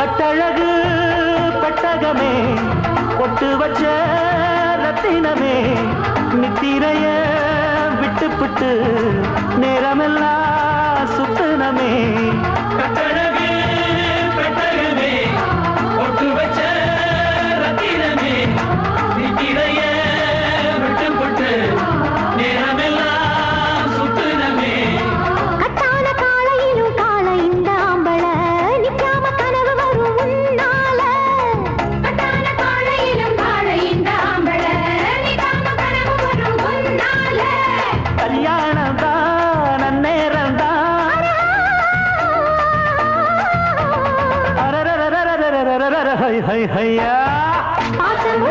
கட்டழகு பெட்டகமே பொட்டு வச்ச ரத்தினமே நித்திரைய விட்டு புட்டு நேரமெல்லாம் சுத்தனமே கட்டழகு பெட்டகமே பொட்டு வச்ச ரத்தினமே நித்திரைய விட்டு புட்டு நேரமெல்லாம் சுத்தனமே கட்டான காலையிலும் காலை இந்த ஆம்பள நிக்காம கனவு வரும் உன்னால கட்டான காலையிலும் காலை இந்த ஆம்பள நிக்காம கனவு வரும் உன்னால கல்யாணம் தான் அந்நேரம் தான் ஹை ஹை ஹையா பாசம்